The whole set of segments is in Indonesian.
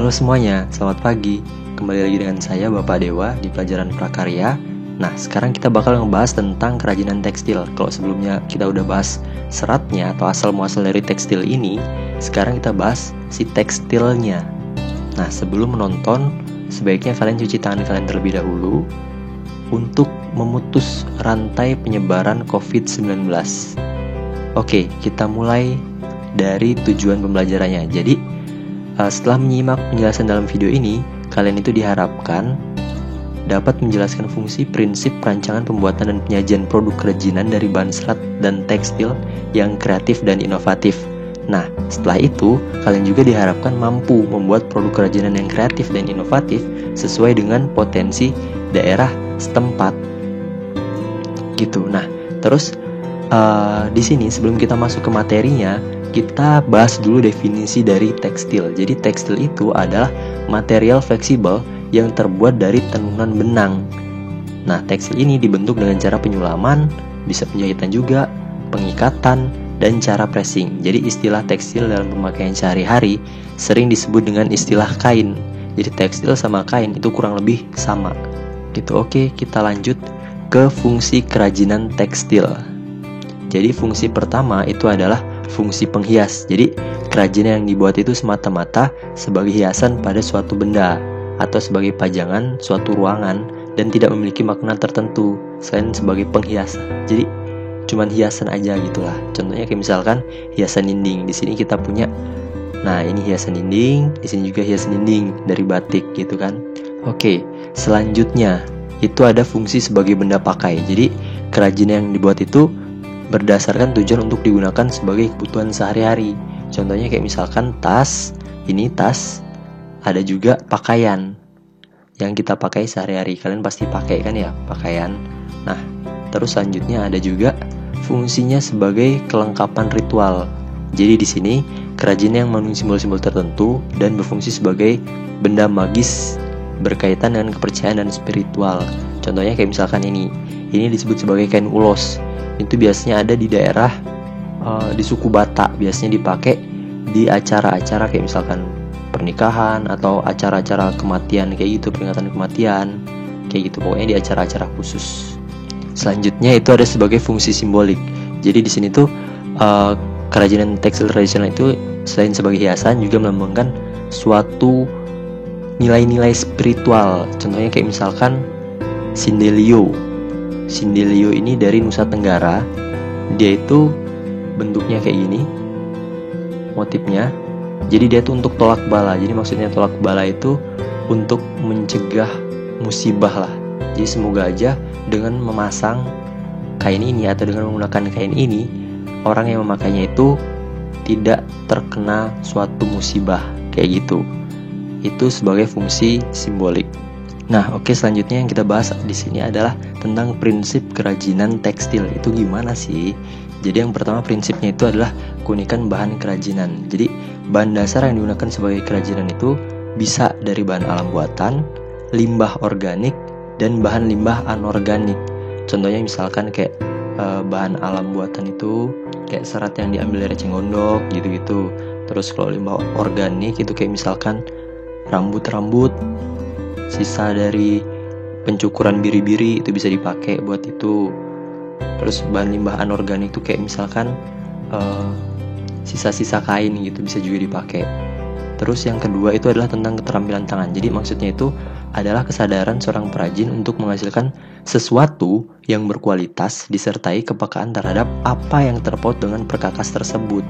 Halo semuanya, selamat pagi. Kembali lagi dengan saya Bapak Dewa di pelajaran prakarya. Nah, sekarang kita bakal ngebahas tentang kerajinan tekstil. Kalau sebelumnya kita udah bahas seratnya atau asal-muasal dari tekstil ini, sekarang kita bahas si tekstilnya. Nah, sebelum menonton, sebaiknya kalian cuci tangan kalian terlebih dahulu untuk memutus rantai penyebaran COVID-19. Oke, kita mulai dari tujuan pembelajarannya. Jadi, setelah menyimak penjelasan dalam video ini, kalian itu diharapkan dapat menjelaskan fungsi, prinsip, perancangan, pembuatan, dan penyajian produk kerajinan dari bahan serat dan tekstil yang kreatif dan inovatif. Nah, setelah itu, kalian juga diharapkan mampu membuat produk kerajinan yang kreatif dan inovatif sesuai dengan potensi daerah setempat. Gitu. Nah, terus di sini sebelum kita masuk ke materinya, kita bahas dulu definisi dari tekstil. Jadi tekstil itu adalah material fleksibel yang terbuat dari tenunan benang. Nah, tekstil ini dibentuk dengan cara penyulaman, bisa penjahitan juga, pengikatan, dan cara pressing. Jadi istilah tekstil dalam pemakaian sehari-hari sering disebut dengan istilah kain. Jadi tekstil sama kain itu kurang lebih sama. Gitu. Oke, kita lanjut ke fungsi kerajinan tekstil. Jadi fungsi pertama itu adalah fungsi penghias. Jadi kerajinan yang dibuat itu semata-mata sebagai hiasan pada suatu benda atau sebagai pajangan suatu ruangan dan tidak memiliki makna tertentu selain sebagai penghiasan. Jadi cuman hiasan aja gitulah. Contohnya kayak misalkan hiasan dinding. Di sini kita punya, nah ini hiasan dinding, di sini juga hiasan dinding dari batik gitu kan. Oke, selanjutnya itu ada fungsi sebagai benda pakai. Jadi kerajinan yang dibuat itu berdasarkan tujuan untuk digunakan sebagai kebutuhan sehari-hari. Contohnya kayak misalkan tas, ini tas, ada juga pakaian yang kita pakai sehari-hari. Kalian pasti pakai kan ya, pakaian. Nah, terus selanjutnya ada juga fungsinya sebagai kelengkapan ritual. Jadi di sini kerajinan yang mengandung simbol-simbol tertentu dan berfungsi sebagai benda magis berkaitan dengan kepercayaan dan spiritual. Contohnya kayak misalkan ini disebut sebagai kain ulos. Itu biasanya ada di daerah di suku Batak, biasanya dipakai di acara-acara kayak misalkan pernikahan atau acara-acara kematian kayak gitu, peringatan kematian kayak gitu, pokoknya di acara-acara khusus. Selanjutnya itu ada sebagai fungsi simbolik. Jadi di sini tuh kerajinan tekstil tradisional itu selain sebagai hiasan juga melambangkan suatu nilai-nilai spiritual. Contohnya kayak misalkan Sindelio. Sindelio ini dari Nusa Tenggara. Dia itu bentuknya kayak gini, motifnya. Jadi dia tuh untuk tolak bala. Jadi maksudnya tolak bala itu untuk mencegah musibah lah. Jadi semoga aja dengan memasang kain ini atau dengan menggunakan kain ini, orang yang memakainya itu tidak terkena suatu musibah kayak gitu. Itu sebagai fungsi simbolik. Nah, oke, selanjutnya yang kita bahas di sini adalah tentang prinsip kerajinan tekstil. Itu gimana sih? Jadi yang pertama prinsipnya itu adalah keunikan bahan kerajinan. Jadi bahan dasar yang digunakan sebagai kerajinan itu bisa dari bahan alam buatan, limbah organik, dan bahan limbah anorganik. Contohnya misalkan kayak bahan alam buatan itu kayak serat yang diambil dari eceng gondok gitu-gitu. Terus kalau limbah organik itu kayak misalkan rambut-rambut, sisa dari pencukuran biri-biri itu bisa dipakai buat itu. Terus bahan limbah anorganik itu kayak misalkan sisa-sisa kain gitu bisa juga dipakai. Terus yang kedua itu adalah tentang keterampilan tangan. Jadi maksudnya itu adalah kesadaran seorang perajin untuk menghasilkan sesuatu yang berkualitas disertai kepekaan terhadap apa yang terpaut dengan perkakas tersebut.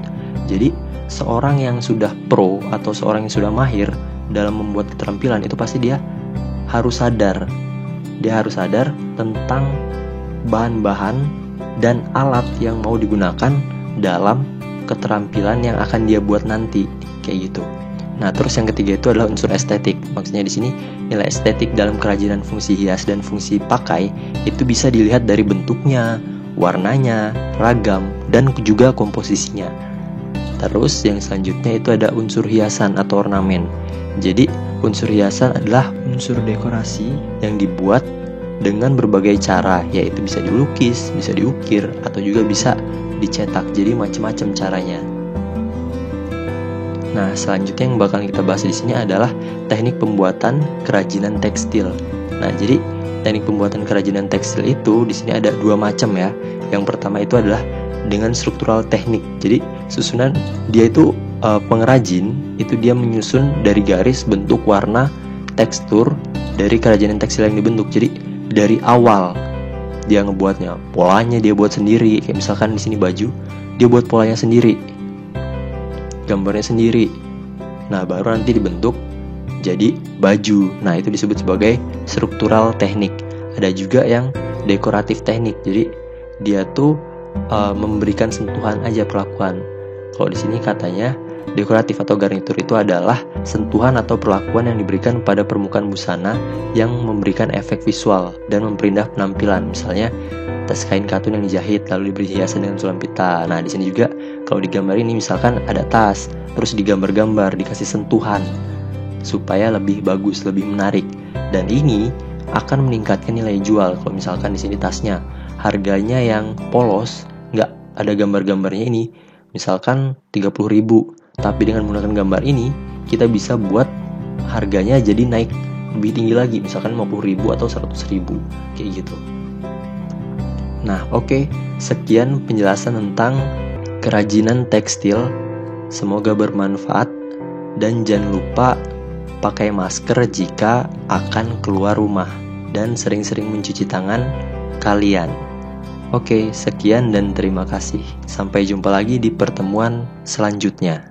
Jadi seorang yang sudah pro atau seorang yang sudah mahir dalam membuat keterampilan itu pasti dia harus sadar tentang bahan-bahan dan alat yang mau digunakan dalam keterampilan yang akan dia buat nanti kayak gitu. Nah, terus yang ketiga itu adalah unsur estetik. Maksudnya di sini nilai estetik dalam kerajinan fungsi hias dan fungsi pakai itu bisa dilihat dari bentuknya, warnanya, ragam, dan juga komposisinya. Terus yang selanjutnya itu ada unsur hiasan atau ornamen. Jadi unsur hiasan adalah unsur dekorasi yang dibuat dengan berbagai cara, yaitu bisa dilukis, bisa diukir, atau juga bisa dicetak. Jadi macam-macam caranya. Nah, selanjutnya yang bakal kita bahas di sini adalah teknik pembuatan kerajinan tekstil. Nah, jadi teknik pembuatan kerajinan tekstil itu di sini ada 2 macam ya. Yang pertama itu adalah dengan struktural teknik. Jadi susunan dia itu pengrajin itu dia menyusun dari garis, bentuk, warna, tekstur dari kerajinan tekstil yang dibentuk. Jadi dari awal dia ngebuatnya, polanya dia buat sendiri. Kayak misalkan di sini baju, dia buat polanya sendiri, gambarnya sendiri. Nah, baru nanti dibentuk jadi baju. Nah, itu disebut sebagai struktural teknik. Ada juga yang dekoratif teknik. Jadi dia tuh memberikan sentuhan aja perlakuan. Kalau di sini katanya dekoratif atau garnitur itu adalah sentuhan atau perlakuan yang diberikan pada permukaan busana yang memberikan efek visual dan memperindah penampilan. Misalnya tas kain katun yang dijahit lalu diberi hiasan dengan sulam pita. Nah, di sini juga kalau digambar ini misalkan ada tas, terus digambar-gambar, dikasih sentuhan supaya lebih bagus, lebih menarik. Dan ini akan meningkatkan nilai jual. Kalau misalkan di sini tasnya harganya yang polos, nggak ada gambar-gambarnya ini, misalkan 30.000, tapi dengan menggunakan gambar ini kita bisa buat harganya jadi naik lebih tinggi lagi, misalkan 50.000 atau 100.000 kayak gitu. Nah, oke, sekian penjelasan tentang kerajinan tekstil. Semoga bermanfaat dan jangan lupa pakai masker jika akan keluar rumah dan sering-sering mencuci tangan kalian. Oke, sekian dan terima kasih. Sampai jumpa lagi di pertemuan selanjutnya.